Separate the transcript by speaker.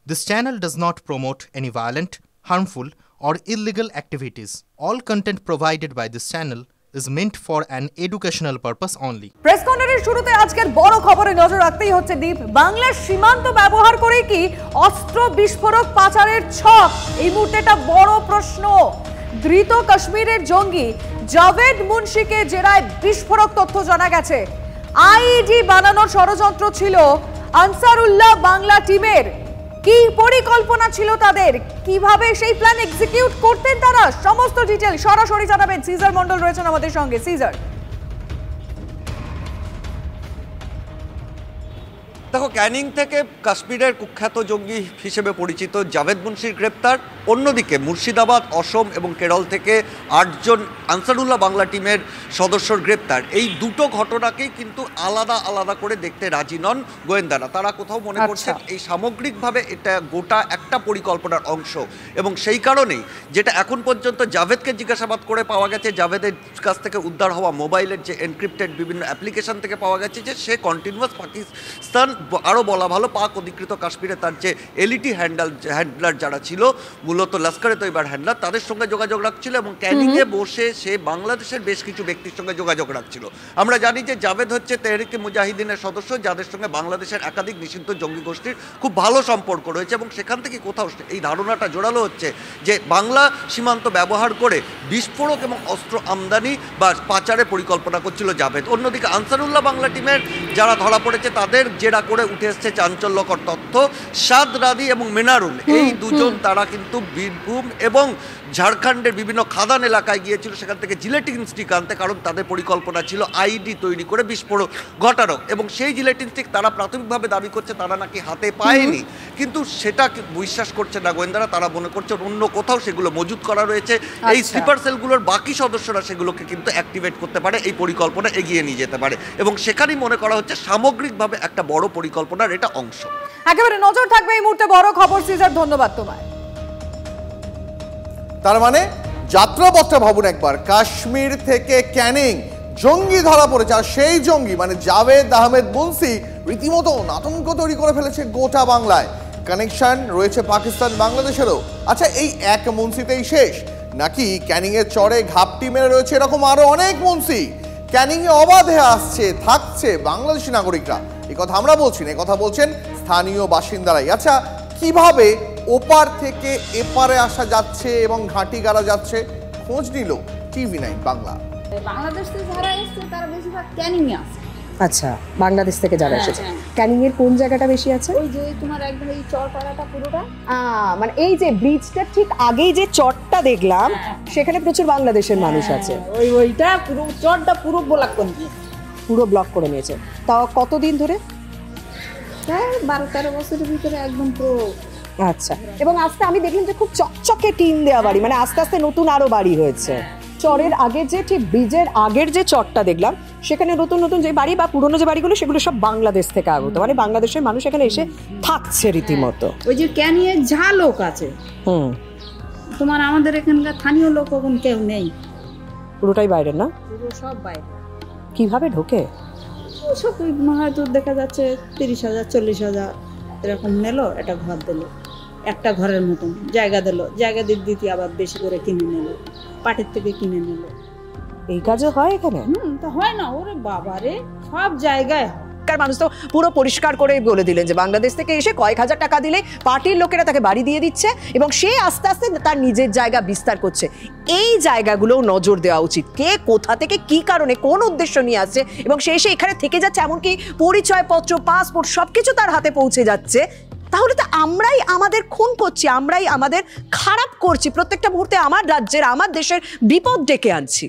Speaker 1: This channel does not promote any violent, harmful, or illegal activities. All content provided by this channel is meant for an educational purpose only.
Speaker 2: Press কনফারেন্সের শুরুতে আজকের বড় খবরে নজর রাখতেই হচ্ছে দীপ। বাংলার সীমান্ত ব্যবহার করে কি অস্ত্র বিস্ফোরক পাচারের ছক? এই মুহূর্তে একটা বড় প্রশ্ন। ধৃত কাশ্মীরের জঙ্গি জাভেদ মুন্সিকে জেরায় বিস্ফোরক তথ্য জানা গেছে। আইইডি বানানোর ষড়যন্ত্র ছিল আনসারুল্লাহ বাংলা টিমের। কি পরিকল্পনা ছিল তাদের, কিভাবে সেই প্ল্যান এক্সিকিউট করতেন তারা, সমস্ত ডিটেইল সরাসরি জানাবেন সিজার মন্ডল রয়েছেন আমাদের সঙ্গে। সিজার,
Speaker 3: দেখো, ক্যানিং থেকে কাশ্মীরের কুখ্যাত জঙ্গি হিসেবে পরিচিত জাভেদ মুন্সির গ্রেপ্তার, অন্যদিকে মুর্শিদাবাদ, অসম এবং কেরল থেকে 8 জন আনসারুল্লাহ বাংলা টিমের সদস্যর গ্রেপ্তার। এই দুটো ঘটনাকেই কিন্তু আলাদা আলাদা করে দেখতে রাজি নন গোয়েন্দারা। তারা কোথাও মনে করছেন এই সামগ্রিকভাবে এটা গোটা একটা পরিকল্পনার অংশ, এবং সেই কারণেই যেটা এখন পর্যন্ত জাভেদকে জিজ্ঞাসাবাদ করে পাওয়া গেছে, জাভেদের কাছ থেকে উদ্ধার হওয়া মোবাইলের যে এনক্রিপ্টেড বিভিন্ন অ্যাপ্লিকেশন থেকে পাওয়া গেছে যে সে কন্টিনিউয়াস পাকিস্তান, আরও বলা ভালো পাক অধিকৃত কাশ্মীরে তার যে এলইটি হ্যান্ডলার যারা ছিল, মূলত লস্করে তৈবার হ্যান্ডলার, তাদের সঙ্গে যোগাযোগ রাখছিল এবং ক্যানিংয়ে বসে সে বাংলাদেশের বেশ কিছু ব্যক্তির সঙ্গে যোগাযোগ রাখছিল। আমরা জানি যে জাভেদ হচ্ছে তেহরিকে মুজাহিদিনের সদস্য, যাদের সঙ্গে বাংলাদেশের একাধিক নিষিদ্ধ জঙ্গি গোষ্ঠীর খুব ভালো সম্পর্ক রয়েছে, এবং সেখান থেকে কোথাও এই ধারণাটা জোরালো হচ্ছে যে বাংলা সীমান্ত ব্যবহার করে বিস্ফোরক এবং অস্ত্র আমদানি বা পাচারের পরিকল্পনা করছিল জাভেদ। অন্যদিকে আনসারুল্লাহ বাংলা টিমের যারা ধরা পড়েছে তাদের জেরা করে উঠে এসছে চাঞ্চল্যকর তথ্য। সাদ রাদি এবং মিনারুল, এই দুজন তারা কিন্তু বীরভূম এবং ঝাড়খণ্ডের বিভিন্ন খাদান এলাকায় গিয়েছিল সেখান থেকে জিলেটিন স্টিক আনতে, কারণ তাদের পরিকল্পনা ছিল আইডি তৈরি করে বিস্ফোরক ঘটানো। এবং সেই জিলেটিন স্টিক তারা প্রাথমিকভাবে দাবি করছে তারা নাকি হাতে পায়নি, কিন্তু সেটা বিশ্বাস করছে না গোয়েন্দারা। তারা মনে করছে অন্য কোথাও সেগুলো মজুত করা রয়েছে। এই স্লিপার সেলগুলোর বাকি সদস্যরা সেগুলোকে কিন্তু অ্যাক্টিভেট করতে পারে, এই পরিকল্পনা এগিয়ে নিয়ে যেতে পারে, এবং সেখানেই মনে করা হচ্ছে সামগ্রিকভাবে একটা বড় পরিকল্পনার এটা অংশ।
Speaker 2: একেবারে নজর থাকবে এই মুহূর্তে বড় খবর। সিজার, ধন্যবাদ তোমায়।
Speaker 4: তার মানে যাত্রাপথটা ভাবুন একবার, কাশ্মীর থেকে ক্যানিং জঙ্গি ধরা পড়েছে, আর সেই জঙ্গি মানে জাভেদ আহমেদ মুন্সি রীতিমতো আতঙ্ক তৈরি করে ফেলেছে গোটা বাংলায়। কানেকশন রয়েছে পাকিস্তান বাংলাদেশেরও। আচ্ছা, এই এক মুন্সিতেই শেষ নাকি ক্যানিং এর চরে ঘাপটি মেরে রয়েছে এরকম আরো অনেক মুন্সি? ক্যানিং এ অবাধে আসছে থাকছে বাংলাদেশি নাগরিকরা, এই কথা আমরা বলছি না, এই কথা বলছেন স্থানীয় বাসিন্দারাই। আচ্ছা, কিভাবে ওপার থেকে এপারে আসা যাচ্ছে এবং ঘাঁটি গাড়া যাচ্ছে, খোঁজ নিল TV9 বাংলা।
Speaker 5: বাংলাদেশ থেকে যারা এসেছে তারা বেশিরভাগ ক্যানিং এ আসে।
Speaker 6: আচ্ছা, বাংলাদেশ থেকে যারা এসেছে ক্যানিং এর কোন জায়গাটা বেশি আছে?
Speaker 5: ওই যে তোমার একদম এই চরপাড়াটা পুরোটা,
Speaker 6: মানে এই যে ব্রিজটা ঠিক আগেই যে চরটা দেখলাম সেখানে প্রচুর বাংলাদেশের মানুষ আছে।
Speaker 5: ওইটা পুরো চরটা পুরো ব্লক করে নিয়েছে,
Speaker 6: পুরো ব্লক করে নিয়েছে। তাও কতদিন ধরে?
Speaker 5: প্রায় 12-13 বছরের ভিতরে একদম পুরো।
Speaker 6: আচ্ছা, এবং আস্তে আমি দেখলাম যে খুব চকচকে টিন দেওয়া বাড়ি, মানে আস্তে আস্তে নতুন আরো বাড়ি হয়েছে। চরের আগে যে ঠিক ব্রিজের আগের যে চরটা দেখলাম সেখানে নতুন নতুন যে বাড়ি বা পুরনো যে বাড়িগুলো সেগুলো সব বাংলাদেশ থেকে আগত, মানে বাংলাদেশের মানুষ এখানে এসে থাকছে রীতিমতো।
Speaker 5: ওই যে ক্যানিং এর যা লোক আছে, তোমার আমাদের এখানকার স্থানীয় লোক এখন কেউ নেই,
Speaker 6: পুরোটাই বাইরে না?
Speaker 5: পুরো সব বাইরে।
Speaker 6: কিভাবে ঢোকে?
Speaker 5: সব হয়তো দেখা যাচ্ছে 30,000 40,000 এরকম নিল, একটা ঘর দিল, একটা ঘরের মতন জায়গা দিল, জায়গা দিতে আবার বেশি করে কিনে নিল, পাটের থেকে কিনে নিল।
Speaker 6: এই কাজও হয় এখানে?
Speaker 5: তা হয় না? ওরে বাবারে, সব জায়গায় হয়।
Speaker 6: মানুষ তো পুরো পরিষ্কার করে বলে দিলেন যে বাংলাদেশ থেকে এসে কয়েক হাজার টাকা দিলে পার্টির লোকেরা তাকে বাড়ি দিয়ে দিচ্ছে এবং সে আস্তে আস্তে তার নিজের জায়গা বিস্তার করছে। এই জায়গাগুলো নজর দেওয়া উচিত, কে কোথা থেকে কি কারণে কোন উদ্দেশ্য নিয়ে আসছে, এবং সে এসে এখানে থেকে যাচ্ছে, এমনকি পরিচয়পত্র পাসপোর্ট সবকিছু তার হাতে পৌঁছে যাচ্ছে। তাহলে তো আমরাই আমাদের খুন করছি, আমরাই আমাদের খারাপ করছি, প্রত্যেকটা মুহূর্তে আমার রাজ্যের আমার দেশের বিপদ ডেকে আনছি।